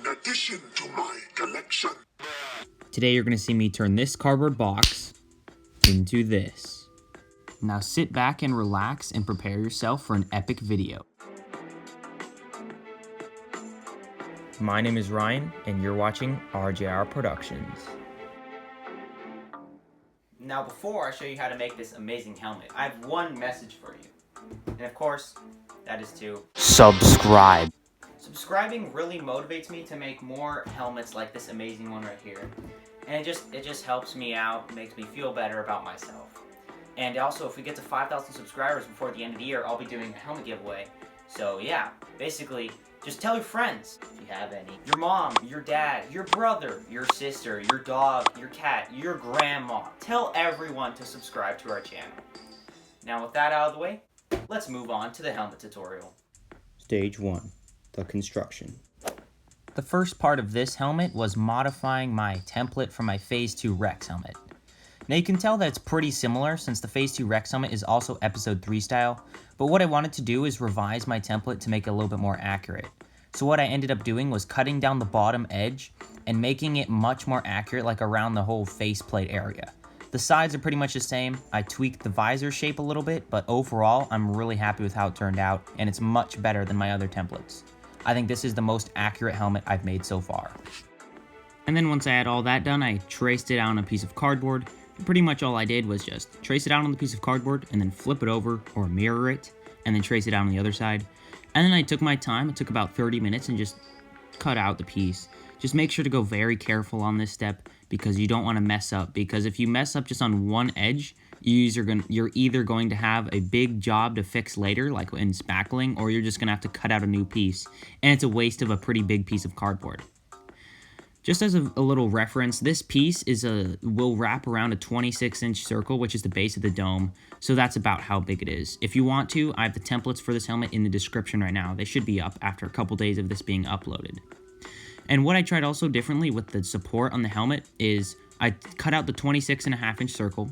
addition to my collection. Today you're going to see me turn this cardboard box into this. Now sit back and relax and prepare yourself for an epic video. My name is Ryan and you're watching RJR Productions. Now before I show you how to make this amazing helmet, I have one message for you. And of course, that is to subscribe. Subscribing really motivates me to make more helmets like this amazing one right here. And it just helps me out, makes me feel better about myself. And also, if we get to 5,000 subscribers before the end of the year, I'll be doing a helmet giveaway. So yeah, basically, just tell your friends, if you have any. Your mom, your dad, your brother, your sister, your dog, your cat, your grandma. Tell everyone to subscribe to our channel. Now with that out of the way, let's move on to the helmet tutorial. Stage 1, the construction. The first part of this helmet was modifying my template for my Phase 2 Rex helmet. Now you can tell that it's pretty similar since the Phase 2 Rex helmet is also Episode 3 style, but what I wanted to do is revise my template to make it a little bit more accurate. So what I ended up doing was cutting down the bottom edge and making it much more accurate, like around the whole faceplate area. The sides are pretty much the same. I tweaked the visor shape a little bit, but overall I'm really happy with how it turned out, and it's much better than my other templates. I think this is the most accurate helmet I've made so far. And then once I had all that done, I traced it out on a piece of cardboard. Pretty much all I did was just trace it out on the piece of cardboard and then flip it over or mirror it and then trace it out on the other side. And then I took my time. It took about 30 minutes and just cut out the piece. Just make sure to go very careful on this step because you don't want to mess up, because if you mess up just on one edge, you're either going to have a big job to fix later, like in spackling, or you're just going to have to cut out a new piece, and it's a waste of a pretty big piece of cardboard. Just as a little reference, this piece will wrap around a 26-inch circle, which is the base of the dome, so that's about how big it is. If you want to, I have the templates for this helmet in the description right now. They should be up after a couple days of this being uploaded. And what I tried also differently with the support on the helmet is I cut out the 26.5-inch circle,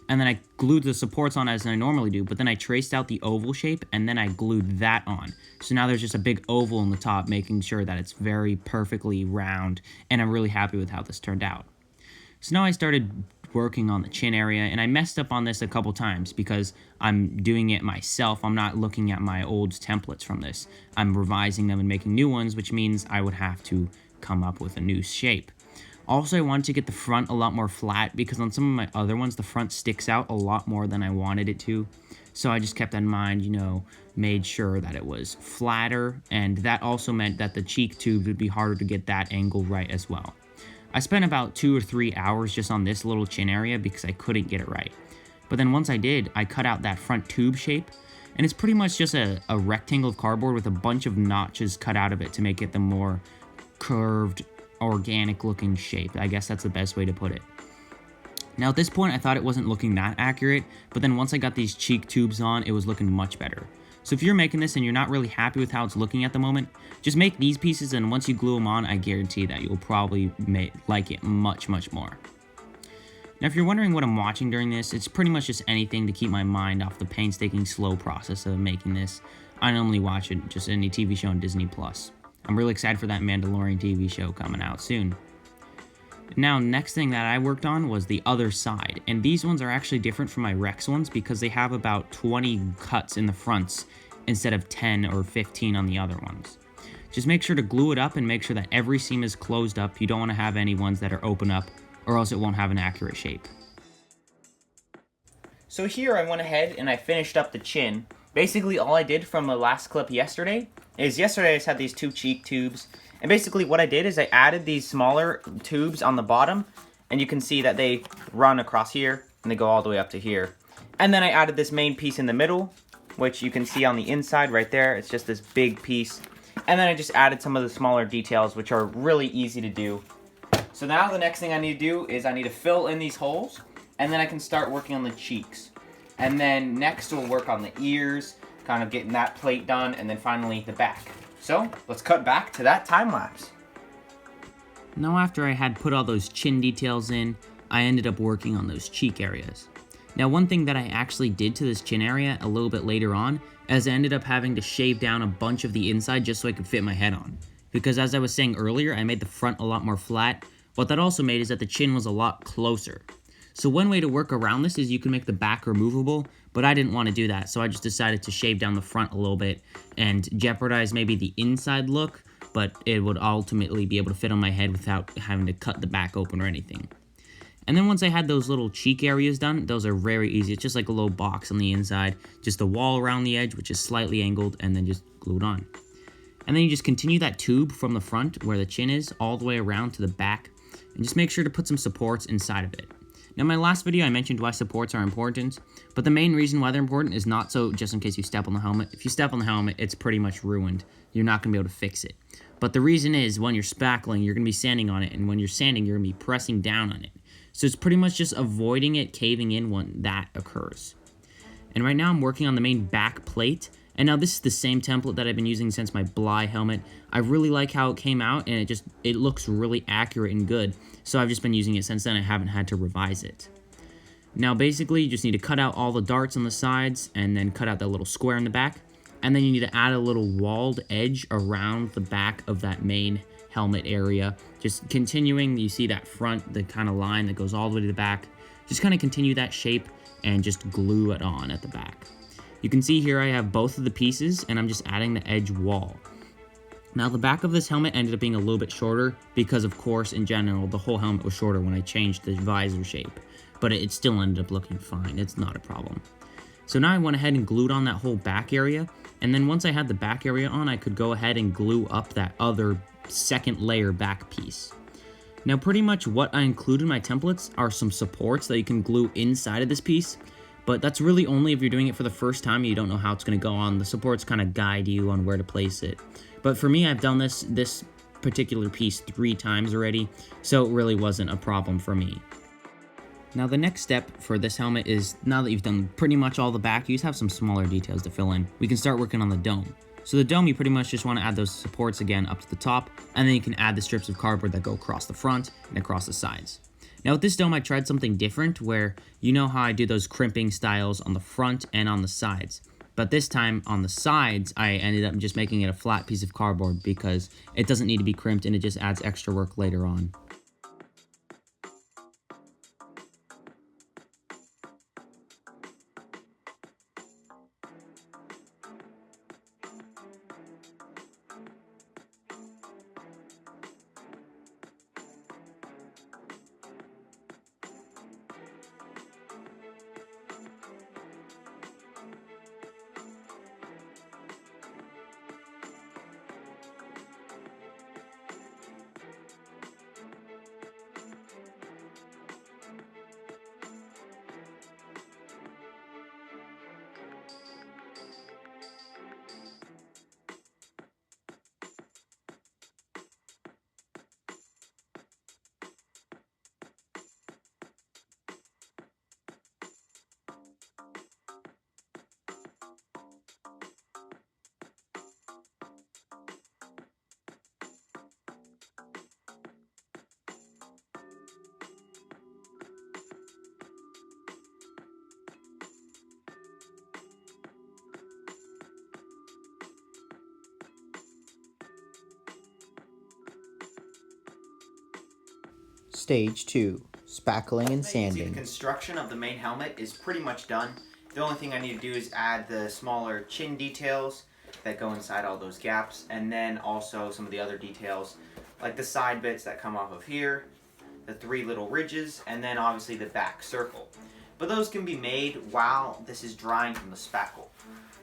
and then I glued the supports on as I normally do, but then I traced out the oval shape, and then I glued that on. So now there's just a big oval on the top, making sure that it's very perfectly round, and I'm really happy with how this turned out. So now I started working on the chin area, and I messed up on this a couple times because I'm doing it myself. I'm not looking at my old templates from this. I'm revising them and making new ones, which means I would have to come up with a new shape. Also, I wanted to get the front a lot more flat because on some of my other ones, the front sticks out a lot more than I wanted it to. So I just kept that in mind, made sure that it was flatter, and that also meant that the cheek tube would be harder to get that angle right as well. I spent about 2 or 3 hours just on this little chin area because I couldn't get it right. But then once I did, I cut out that front tube shape, and it's pretty much just a rectangle of cardboard with a bunch of notches cut out of it to make it the more curved, organic looking shape. I guess that's the best way to put it. Now at this point I thought it wasn't looking that accurate, but then once I got these cheek tubes on, it was looking much better. So if you're making this and you're not really happy with how it's looking at the moment, just make these pieces, and once you glue them on, I guarantee that you'll probably like it much more. Now if you're wondering what I'm watching during this, it's pretty much just anything to keep my mind off the painstaking slow process of making this. I normally watch it just any TV show on Disney+. I'm really excited for that Mandalorian TV show coming out soon. Now, next thing that I worked on was the other side, and these ones are actually different from my Rex ones because they have about 20 cuts in the fronts instead of 10 or 15 on the other ones. Just make sure to glue it up and make sure that every seam is closed up. You don't want to have any ones that are open up, or else it won't have an accurate shape. So here I went ahead and I finished up the chin. Basically all I did from the last clip yesterday I just had these 2 cheek tubes, and basically what I did is I added these smaller tubes on the bottom, and you can see that they run across here and they go all the way up to here. And then I added this main piece in the middle, which you can see on the inside right there. It's just this big piece. And then I just added some of the smaller details, which are really easy to do. So now the next thing I need to do is I need to fill in these holes, and then I can start working on the cheeks. And then next we'll work on the ears, kind of getting that plate done, and then finally the back. So let's cut back to that time lapse. Now after I had put all those chin details in, I ended up working on those cheek areas. Now one thing that I actually did to this chin area a little bit later on is I ended up having to shave down a bunch of the inside just so I could fit my head on. because as I was saying earlier, I made the front a lot more flat. What that also made is that the chin was a lot closer. So one way to work around this is you can make the back removable, but I didn't want to do that, so I just decided to shave down the front a little bit and jeopardize maybe the inside look, but it would ultimately be able to fit on my head without having to cut the back open or anything. And then once I had those little cheek areas done, those are very easy. It's just like a little box on the inside, just a wall around the edge, which is slightly angled, and then just glued on. And then you just continue that tube from the front, where the chin is, all the way around to the back, and just make sure to put some supports inside of it. Now, in my last video, I mentioned why supports are important, but the main reason why they're important is not so just in case you step on the helmet. If you step on the helmet, it's pretty much ruined. You're not going to be able to fix it. But the reason is, when you're spackling, you're going to be sanding on it, and when you're sanding, you're going to be pressing down on it. So it's pretty much just avoiding it caving in when that occurs. And right now I'm working on the main back plate. And now this is the same template that I've been using since my Bly helmet. I really like how it came out, and it looks really accurate and good. So I've just been using it since then. I haven't had to revise it. Now basically you just need to cut out all the darts on the sides and then cut out that little square in the back. And then you need to add a little walled edge around the back of that main helmet area. Just continuing, you see that front, the kind of line that goes all the way to the back. Just kind of continue that shape and just glue it on at the back. You can see here I have both of the pieces and I'm just adding the edge wall. Now the back of this helmet ended up being a little bit shorter because of course in general the whole helmet was shorter when I changed the visor shape. But it still ended up looking fine, it's not a problem. So now I went ahead and glued on that whole back area, and then once I had the back area on, I could go ahead and glue up that other second layer back piece. Now pretty much what I included in my templates are some supports that you can glue inside of this piece, but that's really only if you're doing it for the first time and you don't know how it's going to go on. The supports kind of guide you on where to place it. But for me, I've done this particular piece 3 times already, so it really wasn't a problem for me. Now the next step for this helmet is, now that you've done pretty much all the back, you just have some smaller details to fill in. We can start working on the dome. So the dome, you pretty much just want to add those supports again up to the top, and then you can add the strips of cardboard that go across the front and across the sides. Now with this dome, I tried something different where, you know how I do those crimping styles on the front and on the sides. But this time, on the sides, I ended up just making it a flat piece of cardboard because it doesn't need to be crimped and it just adds extra work later on. Stage 2, Spackling and The Sanding. construction of the main helmet is pretty much done. The only thing I need to do is add the smaller chin details that go inside all those gaps, and then also some of the other details like the side bits that come off of here, the 3 little ridges, and then obviously the back circle. But those can be made while this is drying from the spackle.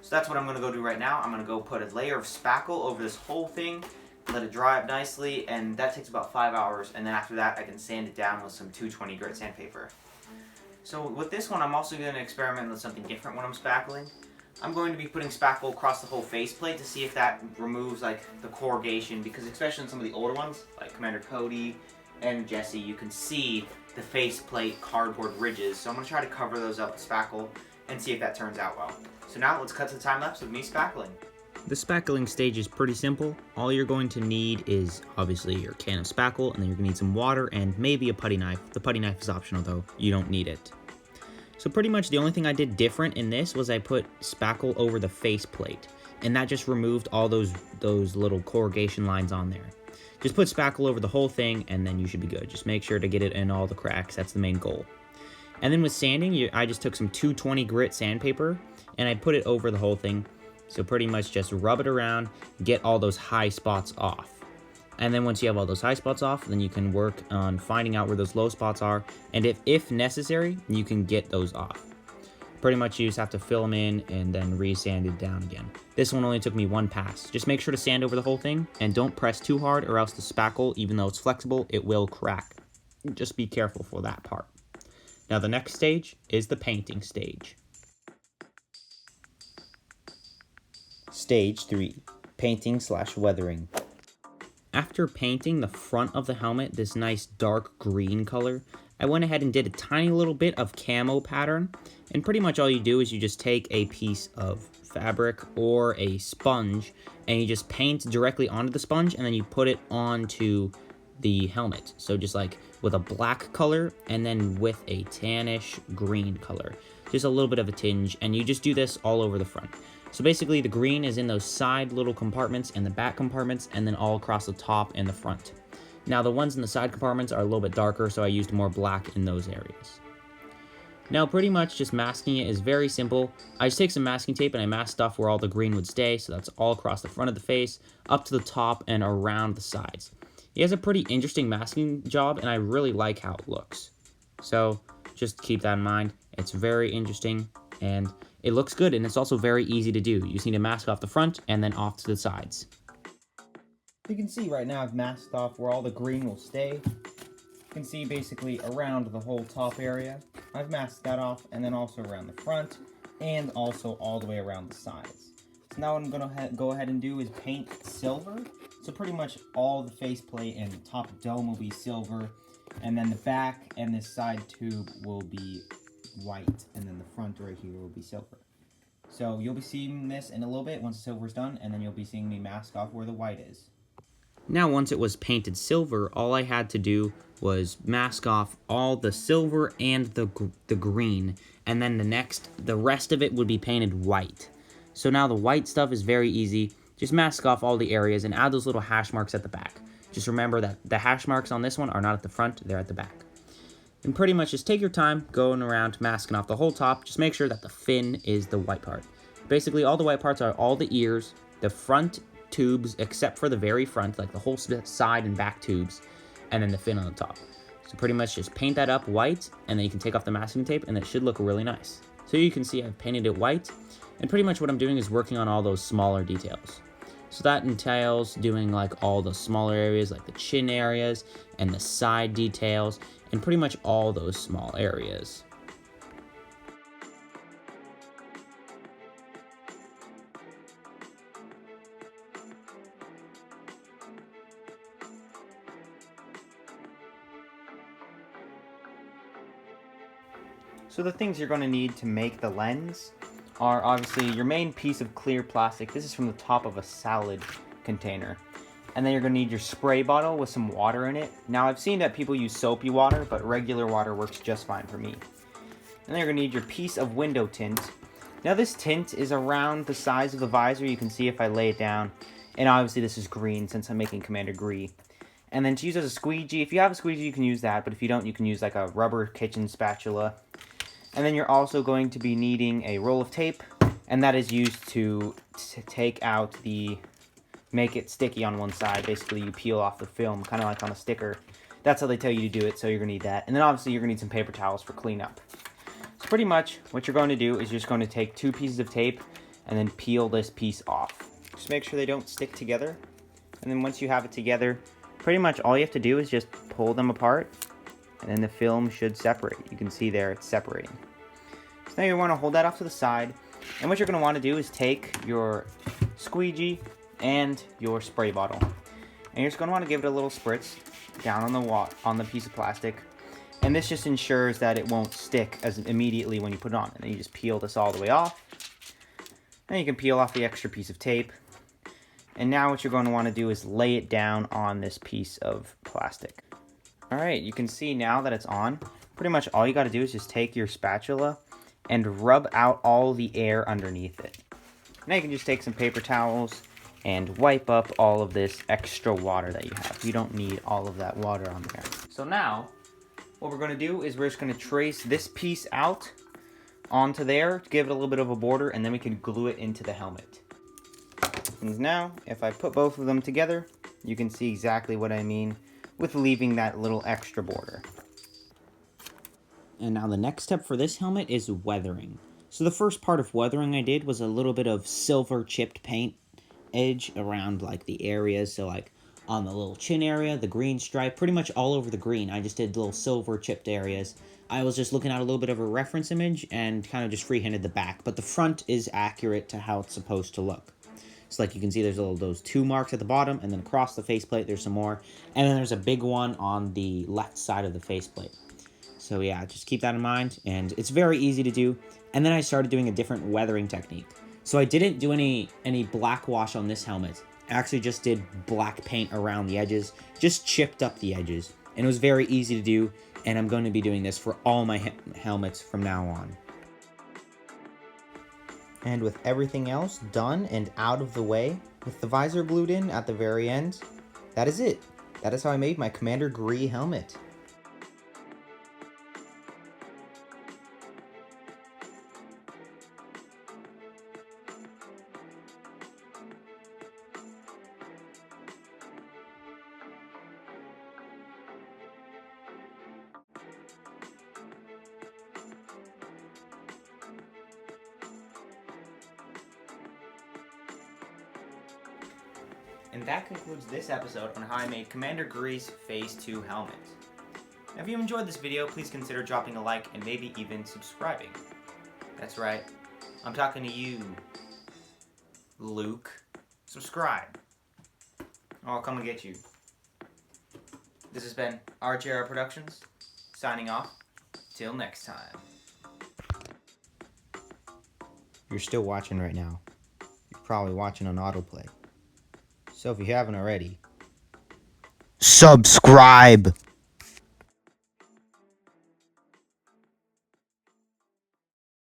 So that's what I'm going to go do right now. I'm going to go put a layer of spackle over this whole thing, let it dry up nicely, and that takes about 5 hours, and then after that I can sand it down with some 220 grit sandpaper. So with this one, I'm also going to experiment with something different when I'm spackling. I'm going to be putting spackle across the whole faceplate to see if that removes like the corrugation, because especially in some of the older ones, like Commander Cody and Jesse, you can see the faceplate cardboard ridges. So I'm going to try to cover those up with spackle and see if that turns out well. So now let's cut to the time lapse of me spackling. The spackling stage is pretty simple. All you're going to need is obviously your can of spackle, and then you're going to need some water and maybe a putty knife. The putty knife is optional though, you don't need it. So pretty much the only thing I did different in this was I put spackle over the faceplate, and that just removed all those little corrugation lines on there. Just put spackle over the whole thing, and then you should be good. Just make sure to get it in all the cracks. That's the main goal. And then with sanding, I just took some 220 grit sandpaper, and I put it over the whole thing. So pretty much just rub it around, get all those high spots off. And then once you have all those high spots off, then you can work on finding out where those low spots are. And if necessary, you can get those off. Pretty much you just have to fill them in and then re-sand it down again. This one only took me one pass. Just make sure to sand over the whole thing and don't press too hard, or else the spackle, even though it's flexible, it will crack. Just be careful for that part. Now the next stage is the painting stage. Stage 3, painting/weathering. After painting the front of the helmet this nice dark green color, I went ahead and did a tiny little bit of camo pattern, and pretty much all you do is you just take a piece of fabric or a sponge and you just paint directly onto the sponge, and then you put it onto the helmet. So just like with a black color and then with a tannish green color, just a little bit of a tinge, and you just do this all over the front. So basically the green is in those side little compartments and the back compartments, and then all across the top and the front. Now the ones in the side compartments are a little bit darker, so I used more black in those areas. Now pretty much just masking it is very simple. I just take some masking tape and I masked off where all the green would stay, so that's all across the front of the face, up to the top, and around the sides. He has a pretty interesting masking job, and I really like how it looks. So just keep that in mind. It's very interesting, and it looks good, and it's also very easy to do. You just need to mask off the front and then off to the sides. You can see right now I've masked off where all the green will stay. You can see basically around the whole top area. I've masked that off, and then also around the front, and also all the way around the sides. So now what I'm going to go ahead and do is paint silver. So pretty much all the faceplate and the top dome will be silver, and then the back and this side tube will be white, and then the front right here will be silver. So you'll be seeing this in a little bit once the silver's done, and then you'll be seeing me mask off where the white is. Now once it was painted silver, all I had to do was mask off all the silver and the green, and then the rest of it would be painted white. So now the white stuff is very easy. Just mask off all the areas and add those little hash marks at the back. Just remember that the hash marks on this one are not at the front, they're at the back. And pretty much just take your time going around masking off the whole top. Just make sure that the fin is the white part. Basically all the white parts are all the ears, the front tubes except for the very front, like the whole side and back tubes, and then the fin on the top. So pretty much just paint that up white, and then you can take off the masking tape, and it should look really nice. So you can see I've painted it white, and pretty much what I'm doing is working on all those smaller details. So that entails doing like all the smaller areas, like the chin areas and the side details, and pretty much all those small areas. So the things you're going to need to make the lens are obviously your main piece of clear plastic. This is from the top of a salad container. And then you're going to need your spray bottle with some water in it. Now I've seen that people use soapy water, but regular water works just fine for me. And then you're going to need your piece of window tint. Now this tint is around the size of the visor. You can see if I lay it down. And obviously this is green since I'm making Commander Gree. And then to use as a squeegee, if you have a squeegee you can use that, but if you don't you can use like a rubber kitchen spatula. And then you're also going to be needing a roll of tape, and that is used to take out make it sticky on one side. Basically, you peel off the film, kind of like on a sticker. That's how they tell you to do it, so you're going to need that. And then obviously, you're going to need some paper towels for cleanup. So pretty much, what you're going to do is you're just going to take 2 pieces of tape, and then peel this piece off. Just make sure they don't stick together. And then once you have it together, pretty much all you have to do is just pull them apart, and then the film should separate. You can see there it's separating. So now you want to hold that off to the side. And what you're going to want to do is take your squeegee and your spray bottle. And you're just going to want to give it a little spritz down on the piece of plastic. And this just ensures that it won't stick as immediately when you put it on. And then you just peel this all the way off. Then you can peel off the extra piece of tape. And now what you're going to want to do is lay it down on this piece of plastic. Alright, you can see now that it's on. Pretty much all you got to do is just take your spatula and rub out all the air underneath it. Now you can just take some paper towels and wipe up all of this extra water that you have. You don't need all of that water on there. So now, what we're going to do is we're just going to trace this piece out onto there to give it a little bit of a border, and then we can glue it into the helmet. And now, if I put both of them together, you can see exactly what I mean with leaving that little extra border. And now the next step for this helmet is weathering. So the first part of weathering I did was a little bit of silver chipped paint edge around like the areas. So like on the little chin area, the green stripe, pretty much all over the green. I just did little silver chipped areas. I was just looking at a little bit of a reference image and kind of just freehanded the back. But the front is accurate to how it's supposed to look. So like you can see there's those 2 marks at the bottom, and then across the faceplate there's some more. And then there's a big one on the left side of the faceplate. So yeah, just keep that in mind, and it's very easy to do. And then I started doing a different weathering technique. So I didn't do any black wash on this helmet. I actually just did black paint around the edges, just chipped up the edges. And it was very easy to do, and I'm going to be doing this for all my helmets from now on. And with everything else done and out of the way, with the visor glued in at the very end, that is it. That is how I made my Commander Gree helmet. And that concludes this episode on how I made Commander Gree's Phase 2 helmet. If you enjoyed this video, please consider dropping a like and maybe even subscribing. That's right, I'm talking to you, Luke. Subscribe. I'll come and get you. This has been RJR Productions, signing off. Till next time. You're still watching right now. You're probably watching on autoplay. So if you haven't already, subscribe!